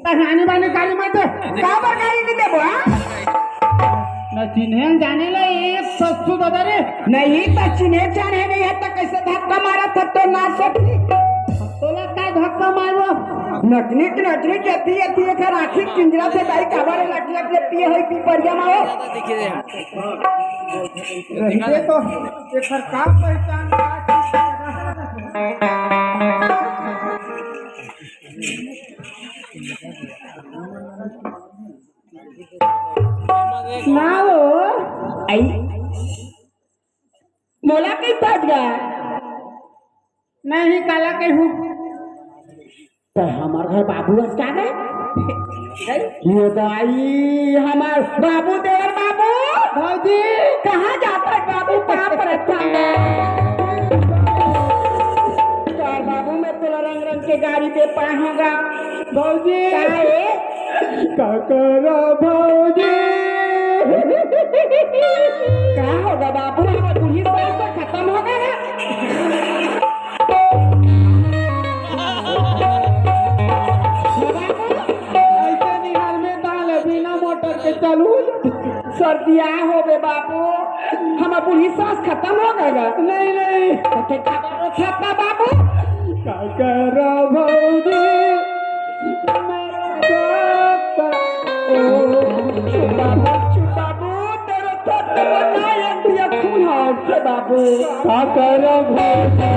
कहानी बानी काली मत का बर गाली नहीं देबो न चिन्हे जाने ला एक सस्तु दादा रे नहीं तो चिन्हे जाने नहीं है तो कैसे धक्का मारा था तो ना सकती तोला काय धक्का मारबो नटनी जती जती एक राखी पिंजरा से गाई काबारे लटलट ले पिए होई पिपरिया माओ रहिए तो एकर का पहचान ना हो आई मोला कहीं फंस गया नहीं काला के हूँ तो हमार घर बाबू अस्का है ये दाई हमार बाबू देवर बाबू भौजी कहाँ जाता है बाबू पाप रखता है चार बाबू में तो रंग रंग के गाड़ी दे पाए होगा भौजी करो भौजी क्या होगा बाबू हमारा पुलिस पैसा खत्म हो गया ऐसे निहार में डाल बिना मोटर के चलू सर्दिया हो गए बाबू हमारा पुलिस सांस खत्म हो गएगा नहीं नहीं छपा बाबू करो भौजी बाबू तेरे तो दिया खून है बाबू करो भौजी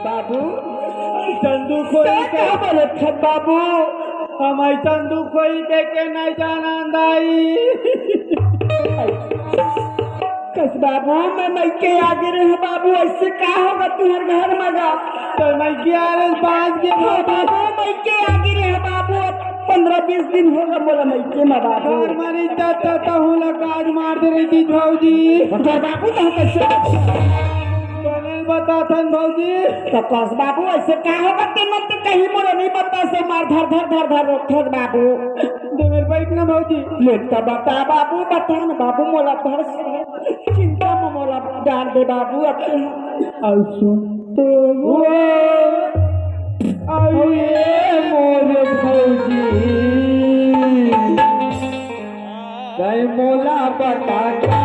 बाबू चंदू खोई के अच्छा बाबू हम चंदू खोई के नहीं जाना दाई कस बाबू मैं के आगे रहे बाबू ऐसे क्या होगा तुम्हारे घर मगा तो मैं 11-5 के बाबू मैं के आगे रहे बाबू 15-20 दिन होगा बोला मैं के में बाबू और मरी तो हूँ लगा मार दे रही थी भौजी बाबू तो कैसे बता थन भौजी तो कस बाबू ऐसे क्या होगा तीन तो कहीं मोला नहीं बता से मार धर रोक बाबू दे मेरे बाइक ना भौजी ले तो बता बाबू बता ना बाबू मोला धर से चिंता में मोला डाल दे बाबू अब आसु तो वो आइए मोर भौजी गए मोला बता क्या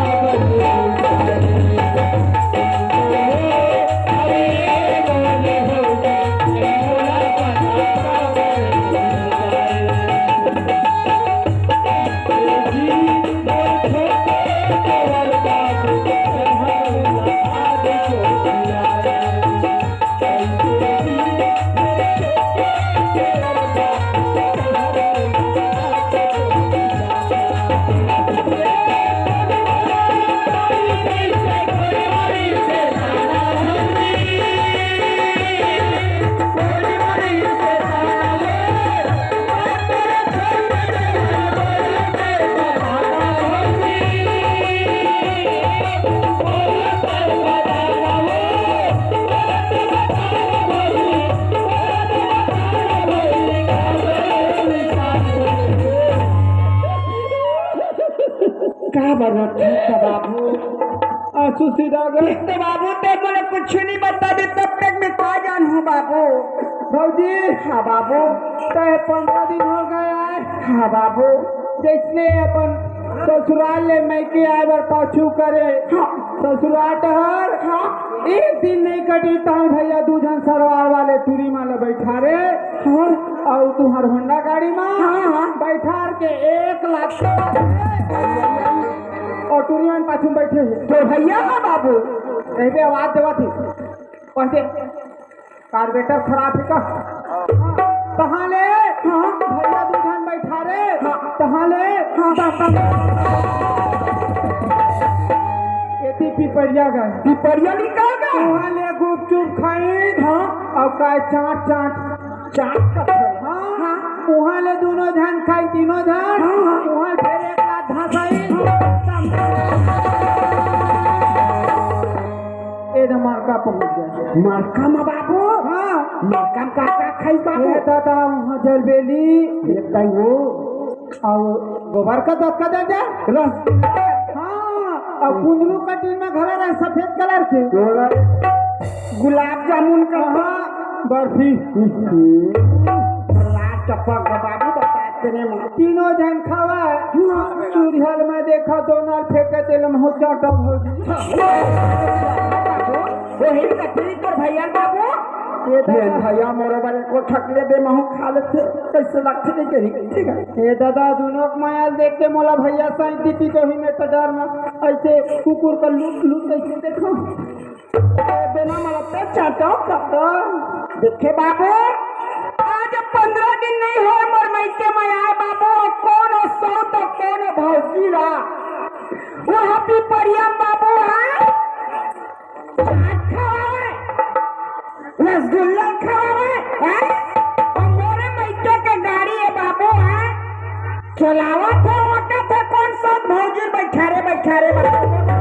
बाबू आंसू सीधा गए तो बाबू ते मुझे कुछ नहीं बता दे तब तक मैं कहा जान हूँ बाबू भौजी हाँ बाबू तय 15 दिन हो गया है हाँ बाबू जैसे अपन ससुराल ले मैं के आए बार पाछू करे हाँ ससुराल टहर हाँ एक दिन नहीं कटी तो भैया दूजन सरवार वाले टूरी माले बैठा रे हाँ और तुम्हार होंडा गाड़ी में हाँ बैठा के 1 लाख और टूरी में पाछू बैठे हैं तो भैया का बाबू कहीं पे आवाज देवा थी कहते कार्बेटर खराब है का कहाँ ले हाँ भैया दूजन बैठा रे हाँ कहाँ ले एती पिपरिया गए पिपरिया निकल गए वहाँ ले गुपचुप खाई हाँ और का चाट हाँ हाँ वहाँ ले दोनों जन खाई तीनों जन हाँ। वहाँ फिर एक लाख धसाई एकदम मार्का पहुँच गया मार्का में बाबू हाँ मार्का का खाई बाबू ये दादा वहाँ जलबेली देखता ही वो और गोबर का दूध का दे हाँ और कुंदरू का टीन में घड़ा रहे सफेद कलर के गुलाब जामुन का हाँ बर्फी चप्पक बाबू बताते नहीं तीनों जन खावा चूड़ियल में देखा दोनों फेंके दिल में हो चटक हो वही कटरी कर भैया बाबू ये भैया मोरे बारे को ठकले दे महू खा लेते कैसे लगते नहीं करी ठीक है ये दादा दोनों मायाल देख के मोला भैया साई दीदी तो ही में तो डर में ऐसे कुकुर का लूट लूट कैसे देखो बिना मलते चाटो देखे बाबू आज 15 दिन नहीं हो मोर मैके में आए बाबू कौन सौ तो कौन भौजी ला वहाँ भी परिया बाबू है रसगुल्ला खावे और मोरे मैके के गाड़ी है बाबू है चलावा था कौन सा भौजी बैठा रे बाबू